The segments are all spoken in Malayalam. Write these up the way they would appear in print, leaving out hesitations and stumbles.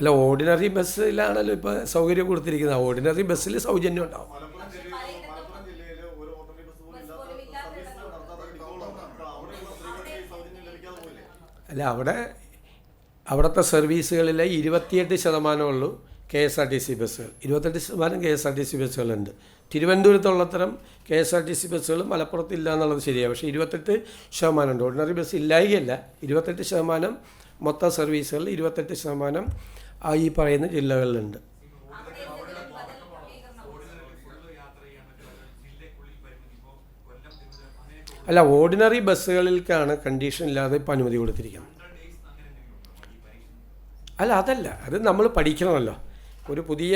അല്ല, ഓർഡിനറി ബസ്സിലാണല്ലോ ഇപ്പോൾ സൗകര്യം കൊടുത്തിരിക്കുന്നത്. ഓർഡിനറി ബസ്സിൽ സൗജന്യം ഉണ്ടാവും. അല്ല, അവിടുത്തെ സർവീസുകളിലെ 28% ഉള്ളൂ KSRTC ബസ്സുകൾ. 28% KSRTC ബസ്സുകളുണ്ട്. തിരുവനന്തപുരത്തുള്ളത്തരം KSRTC ബസ്സുകൾ മലപ്പുറത്തില്ല എന്നുള്ളത് ശരിയാണ്. പക്ഷേ 28% ഉണ്ട്. ഓർഡിനറി ബസ് ഇല്ലായികയല്ല, 28% മൊത്തം സർവീസുകളിൽ 28% ഈ പറയുന്ന ജില്ലകളിലുണ്ട്. അല്ല, ഓർഡിനറി ബസ്സുകളിലേക്കാണ് കണ്ടീഷൻ ഇല്ലാതെ ഇപ്പോൾ അനുമതി കൊടുത്തിരിക്കുന്നത്. അല്ല, അതല്ല, അത് നമ്മൾ പഠിക്കണമല്ലോ. ഒരു പുതിയ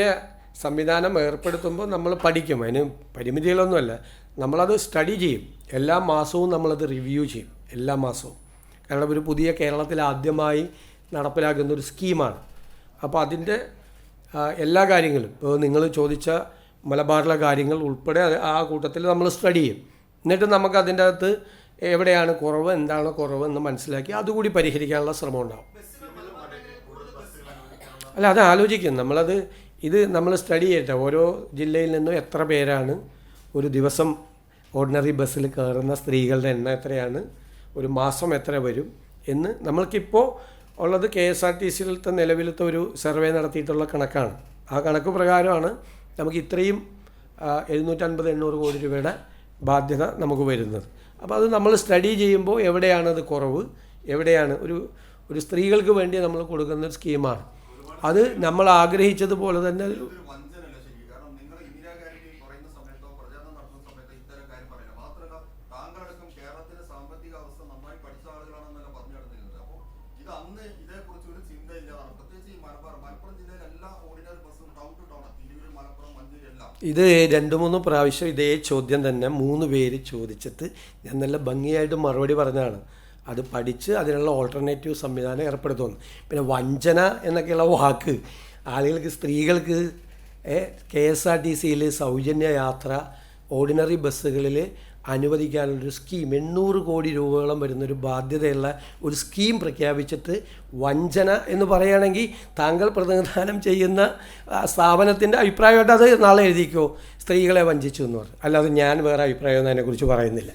സംവിധാനം ഏർപ്പെടുത്തുമ്പോൾ നമ്മൾ പഠിക്കും. അതിന് പരിമിതികളൊന്നുമല്ല. നമ്മളത് സ്റ്റഡി ചെയ്യും. എല്ലാ മാസവും നമ്മളത് റിവ്യൂ ചെയ്യും, എല്ലാ മാസവും. കാരണം ഒരു പുതിയ കേരളത്തിൽ ആദ്യമായി നടപ്പിലാക്കുന്ന ഒരു സ്കീമാണ്. അപ്പോൾ അതിൻ്റെ എല്ലാ കാര്യങ്ങളും, ഇപ്പോൾ നിങ്ങൾ ചോദിച്ച മലബാറിലെ കാര്യങ്ങൾ ഉൾപ്പെടെ ആ കൂട്ടത്തിൽ നമ്മൾ സ്റ്റഡി ചെയ്യും. എന്നിട്ട് നമുക്ക് അതിൻ്റെ അകത്ത് എവിടെയാണ് കുറവ്, എന്താണ് കുറവ് എന്ന് മനസ്സിലാക്കി അതുകൂടി പരിഹരിക്കാനുള്ള ശ്രമം ഉണ്ടാവും. അല്ല, അത് ആലോചിക്കും നമ്മളത്. ഇത് നമ്മൾ സ്റ്റഡി ചെയ്യട്ടെ. ഓരോ ജില്ലയിൽ നിന്നും എത്ര പേരാണ് ഒരു ദിവസം ഓർഡിനറി ബസ്സിൽ കയറുന്ന സ്ത്രീകളുടെ എണ്ണം എത്രയാണ്, ഒരു മാസം എത്ര വരും എന്ന് നമ്മൾക്കിപ്പോൾ ഉള്ളത് KSRTCയിലത്തെ നിലവിലത്തെ ഒരു സർവേ നടത്തിയിട്ടുള്ള കണക്കാണ്. ആ കണക്ക് പ്രകാരമാണ് നമുക്ക് ഇത്രയും 750-800 കോടി രൂപയുടെ ബാധ്യത നമുക്ക് വരുന്നത്. അപ്പോൾ അത് നമ്മൾ സ്റ്റഡി ചെയ്യുമ്പോൾ എവിടെയാണത് കുറവ്, എവിടെയാണ് ഒരു സ്ത്രീകൾക്ക് വേണ്ടി നമ്മൾ കൊടുക്കുന്ന ഒരു സ്കീമാണ്. അത് നമ്മൾ ആഗ്രഹിച്ചതുപോലെ തന്നെ ഇത് 2-3 പ്രാവശ്യം ഇതേ ചോദ്യം തന്നെ 3 പേര് ചോദിച്ചിട്ട് ഞാൻ നല്ല ഭംഗിയായിട്ട് മറുപടി പറഞ്ഞതാണ്. അത് പഠിച്ച് അതിനുള്ള ഓൾട്ടർനേറ്റീവ് സംവിധാനം ഏർപ്പെടുത്തുന്നു. പിന്നെ വഞ്ചന എന്നൊക്കെയുള്ള വാക്ക് ആളുകൾക്ക്, സ്ത്രീകൾക്ക് KSRTCയിൽ സൗജന്യ യാത്ര ഓർഡിനറി ബസ്സുകളിൽ അനുവദിക്കാനുള്ളൊരു സ്കീം 800 കോടി രൂപയോളം വരുന്നൊരു ബാധ്യതയുള്ള ഒരു സ്കീം പ്രഖ്യാപിച്ചിട്ട് വഞ്ചന എന്ന് പറയുകയാണെങ്കിൽ താങ്കൾ പ്രതിനിധാനം ചെയ്യുന്ന സ്ഥാപനത്തിൻ്റെ അഭിപ്രായമായിട്ട് അത് നാളെ എഴുതിക്കോ, സ്ത്രീകളെ വഞ്ചിച്ചു എന്ന് പറഞ്ഞു. അല്ലാതെ ഞാൻ വേറെ അഭിപ്രായമൊന്നും അതിനെക്കുറിച്ച് പറയുന്നില്ല.